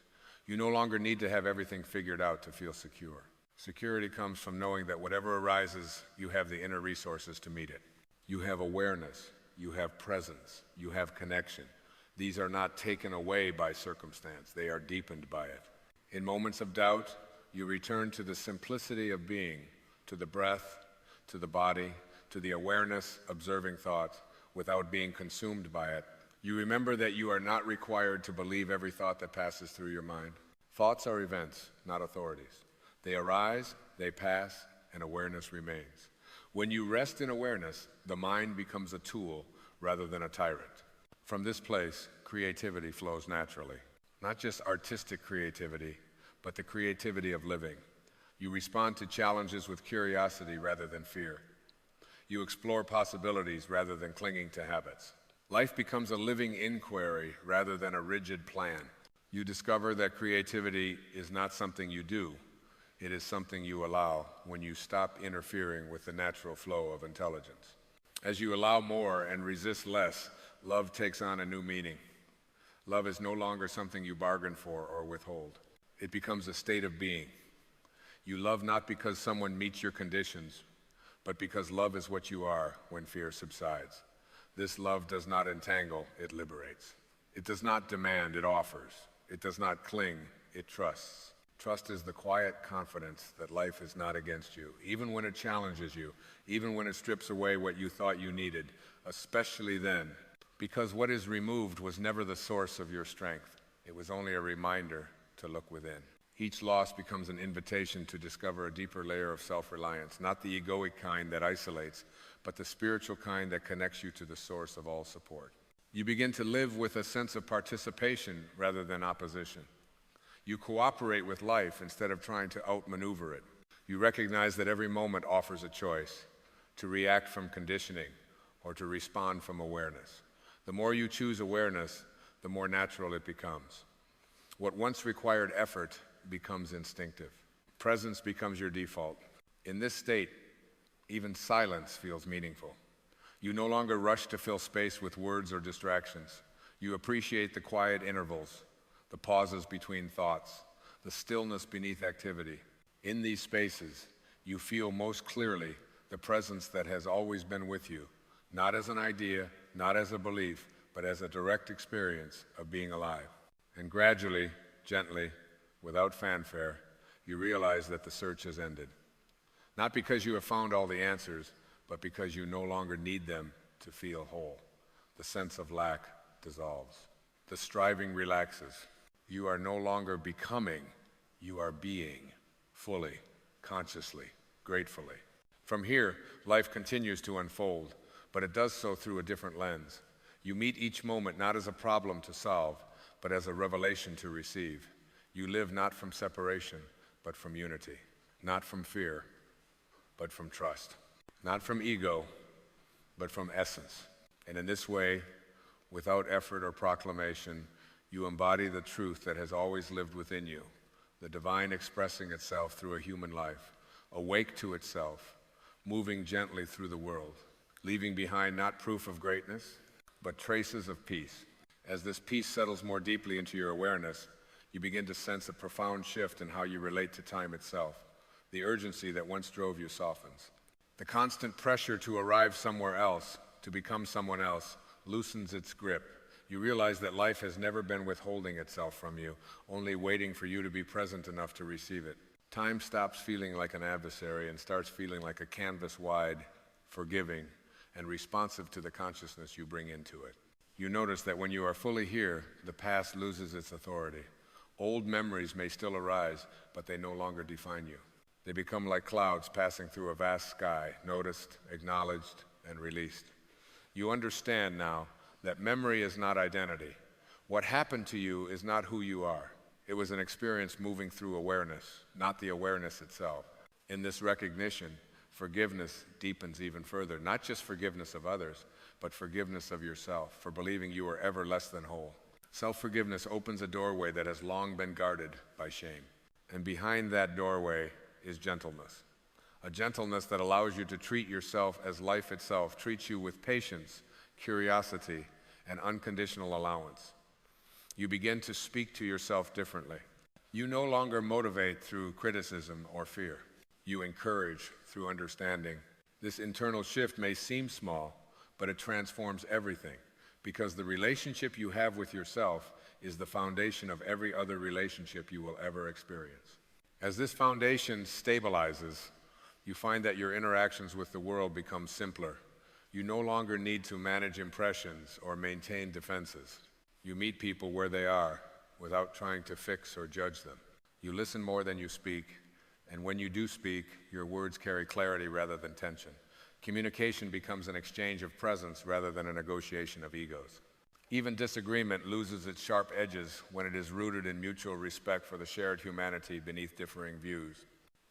You no longer need to have everything figured out to feel secure. Security comes from knowing that whatever arises, you have the inner resources to meet it. You have awareness, you have presence, you have connection. These are not taken away by circumstance, they are deepened by it. In moments of doubt, you return to the simplicity of being, to the breath, to the body, to the awareness, observing thought, without being consumed by it. You remember that you are not required to believe every thought that passes through your mind. Thoughts are events, not authorities. They arise, they pass, and awareness remains. When you rest in awareness, the mind becomes a tool rather than a tyrant. From this place, creativity flows naturally. Not just artistic creativity, but the creativity of living. You respond to challenges with curiosity rather than fear. You explore possibilities rather than clinging to habits. Life becomes a living inquiry rather than a rigid plan. You discover that creativity is not something you do, it is something you allow when you stop interfering with the natural flow of intelligence. As you allow more and resist less, love takes on a new meaning. Love is no longer something you bargain for or withhold. It becomes a state of being. You love not because someone meets your conditions, but because love is what you are when fear subsides. This love does not entangle, it liberates. It does not demand, it offers. It does not cling, it trusts. Trust is the quiet confidence that life is not against you, even when it challenges you, even when it strips away what you thought you needed, especially then, because what is removed was never the source of your strength. It was only a reminder to look within. Each loss becomes an invitation to discover a deeper layer of self-reliance, not the egoic kind that isolates, but the spiritual kind that connects you to the source of all support. You begin to live with a sense of participation rather than opposition. You cooperate with life instead of trying to outmaneuver it. You recognize that every moment offers a choice, to react from conditioning or to respond from awareness. The more you choose awareness, the more natural it becomes. What once required effort becomes instinctive. Presence becomes your default. In this state, even silence feels meaningful. You no longer rush to fill space with words or distractions. You appreciate the quiet intervals, the pauses between thoughts, the stillness beneath activity. In these spaces, you feel most clearly the presence that has always been with you, not as an idea, not as a belief, but as a direct experience of being alive. And gradually, gently, without fanfare, you realize that the search has ended. Not because you have found all the answers, but because you no longer need them to feel whole. The sense of lack dissolves. The striving relaxes. You are no longer becoming, you are being, fully, consciously, gratefully. From here, life continues to unfold, but it does so through a different lens. You meet each moment not as a problem to solve, but as a revelation to receive. You live not from separation, but from unity. Not from fear, but from trust. Not from ego, but from essence. And in this way, without effort or proclamation, you embody the truth that has always lived within you, the divine expressing itself through a human life, awake to itself, moving gently through the world, leaving behind not proof of greatness, but traces of peace. As this peace settles more deeply into your awareness, you begin to sense a profound shift in how you relate to time itself. The urgency that once drove you softens. The constant pressure to arrive somewhere else, to become someone else, loosens its grip. You realize that life has never been withholding itself from you, only waiting for you to be present enough to receive it. Time stops feeling like an adversary and starts feeling like a canvas wide, forgiving, and responsive to the consciousness you bring into it. You notice that when you are fully here, the past loses its authority. Old memories may still arise, but they no longer define you. They become like clouds passing through a vast sky, noticed, acknowledged, and released. You understand now that memory is not identity. What happened to you is not who you are. It was an experience moving through awareness, not the awareness itself. In this recognition, forgiveness deepens even further, not just forgiveness of others, but forgiveness of yourself for believing you are ever less than whole. Self-forgiveness opens a doorway that has long been guarded by shame. And behind that doorway is gentleness. A gentleness that allows you to treat yourself as life itself treats you with patience, curiosity, and unconditional allowance. You begin to speak to yourself differently. You no longer motivate through criticism or fear. You encourage through understanding. This internal shift may seem small, but it transforms everything, because the relationship you have with yourself is the foundation of every other relationship you will ever experience. As this foundation stabilizes, you find that your interactions with the world become simpler. You no longer need to manage impressions or maintain defenses. You meet people where they are without trying to fix or judge them. You listen more than you speak, and when you do speak, your words carry clarity rather than tension. Communication becomes an exchange of presence rather than a negotiation of egos. Even disagreement loses its sharp edges when it is rooted in mutual respect for the shared humanity beneath differing views.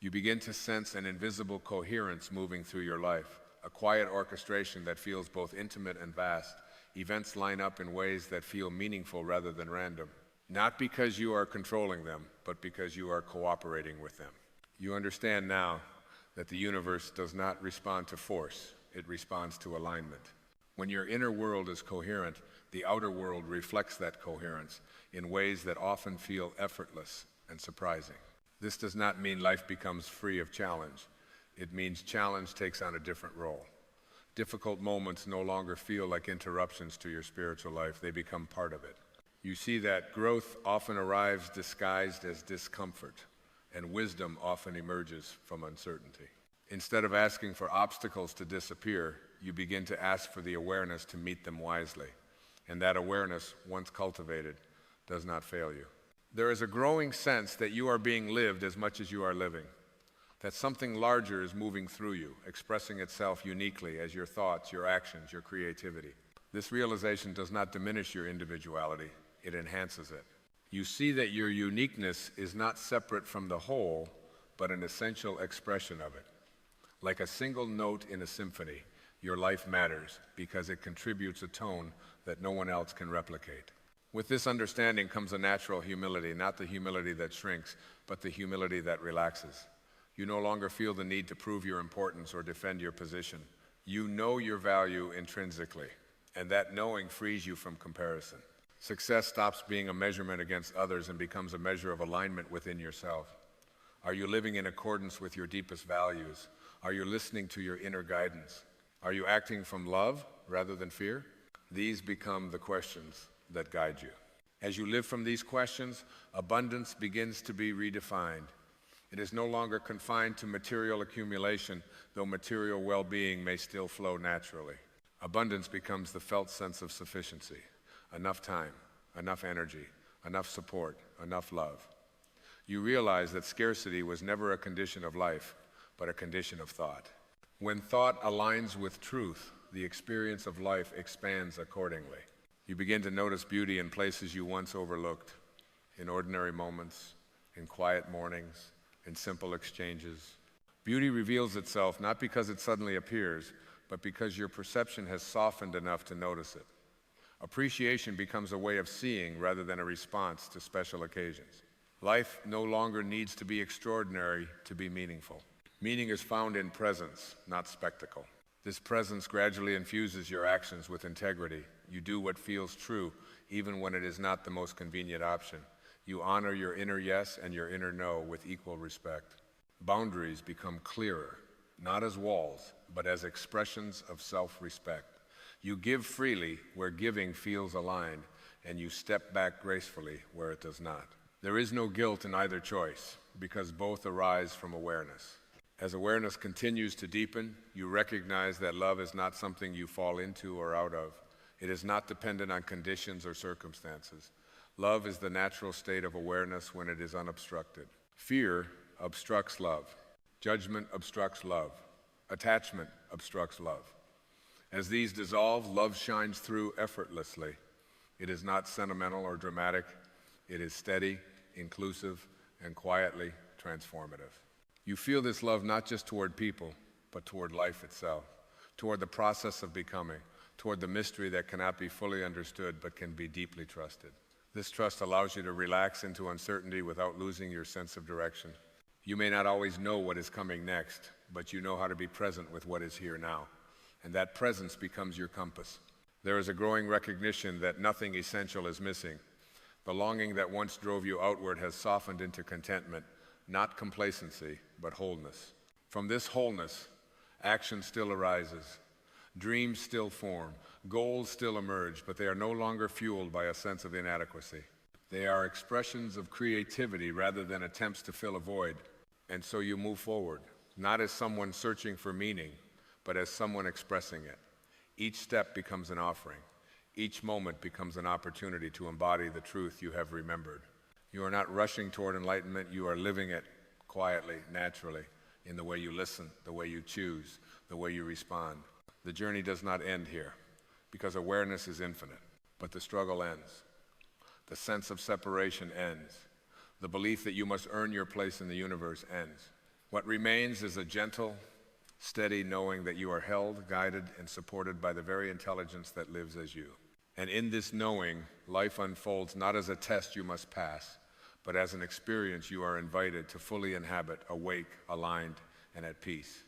You begin to sense an invisible coherence moving through your life, a quiet orchestration that feels both intimate and vast. Events line up in ways that feel meaningful rather than random, not because you are controlling them, but because you are cooperating with them. You understand now that the universe does not respond to force, it responds to alignment. When your inner world is coherent, the outer world reflects that coherence in ways that often feel effortless and surprising. This does not mean life becomes free of challenge. It means challenge takes on a different role. Difficult moments no longer feel like interruptions to your spiritual life, they become part of it. You see that growth often arrives disguised as discomfort, and wisdom often emerges from uncertainty. Instead of asking for obstacles to disappear, you begin to ask for the awareness to meet them wisely. And that awareness, once cultivated, does not fail you. There is a growing sense that you are being lived as much as you are living, that something larger is moving through you, expressing itself uniquely as your thoughts, your actions, your creativity. This realization does not diminish your individuality, it enhances it. You see that your uniqueness is not separate from the whole, but an essential expression of it. Like a single note in a symphony, your life matters because it contributes a tone that no one else can replicate. With this understanding comes a natural humility, not the humility that shrinks, but the humility that relaxes. You no longer feel the need to prove your importance or defend your position. You know your value intrinsically, and that knowing frees you from comparison. Success stops being a measurement against others and becomes a measure of alignment within yourself. Are you living in accordance with your deepest values? Are you listening to your inner guidance? Are you acting from love rather than fear? These become the questions that guide you. As you live from these questions, abundance begins to be redefined. It is no longer confined to material accumulation, though material well-being may still flow naturally. Abundance becomes the felt sense of sufficiency, enough time, enough energy, enough support, enough love. You realize that scarcity was never a condition of life, but a condition of thought. When thought aligns with truth, the experience of life expands accordingly. You begin to notice beauty in places you once overlooked, in ordinary moments, in quiet mornings, in simple exchanges. Beauty reveals itself not because it suddenly appears, but because your perception has softened enough to notice it. Appreciation becomes a way of seeing rather than a response to special occasions. Life no longer needs to be extraordinary to be meaningful. Meaning is found in presence, not spectacle. This presence gradually infuses your actions with integrity. You do what feels true, even when it is not the most convenient option. You honor your inner yes and your inner no with equal respect. Boundaries become clearer, not as walls, but as expressions of self-respect. You give freely where giving feels aligned, and you step back gracefully where it does not. There is no guilt in either choice, because both arise from awareness. As awareness continues to deepen, you recognize that love is not something you fall into or out of. It is not dependent on conditions or circumstances. Love is the natural state of awareness when it is unobstructed. Fear obstructs love. Judgment obstructs love. Attachment obstructs love. As these dissolve, love shines through effortlessly. It is not sentimental or dramatic. It is steady, inclusive, and quietly transformative. You feel this love not just toward people, but toward life itself, toward the process of becoming, toward the mystery that cannot be fully understood but can be deeply trusted. This trust allows you to relax into uncertainty without losing your sense of direction. You may not always know what is coming next, but you know how to be present with what is here now, and that presence becomes your compass. There is a growing recognition that nothing essential is missing. The longing that once drove you outward has softened into contentment, not complacency, but wholeness. From this wholeness, action still arises. Dreams still form. Goals still emerge, but they are no longer fueled by a sense of inadequacy. They are expressions of creativity rather than attempts to fill a void. And so you move forward, not as someone searching for meaning, but as someone expressing it. Each step becomes an offering. Each moment becomes an opportunity to embody the truth you have remembered. You are not rushing toward enlightenment, you are living it quietly, naturally, in the way you listen, the way you choose, the way you respond. The journey does not end here, because awareness is infinite, but the struggle ends. The sense of separation ends. The belief that you must earn your place in the universe ends. What remains is a gentle, steady knowing that you are held, guided, and supported by the very intelligence that lives as you. And in this knowing, life unfolds not as a test you must pass, but as an experience you are invited to fully inhabit, awake, aligned, and at peace.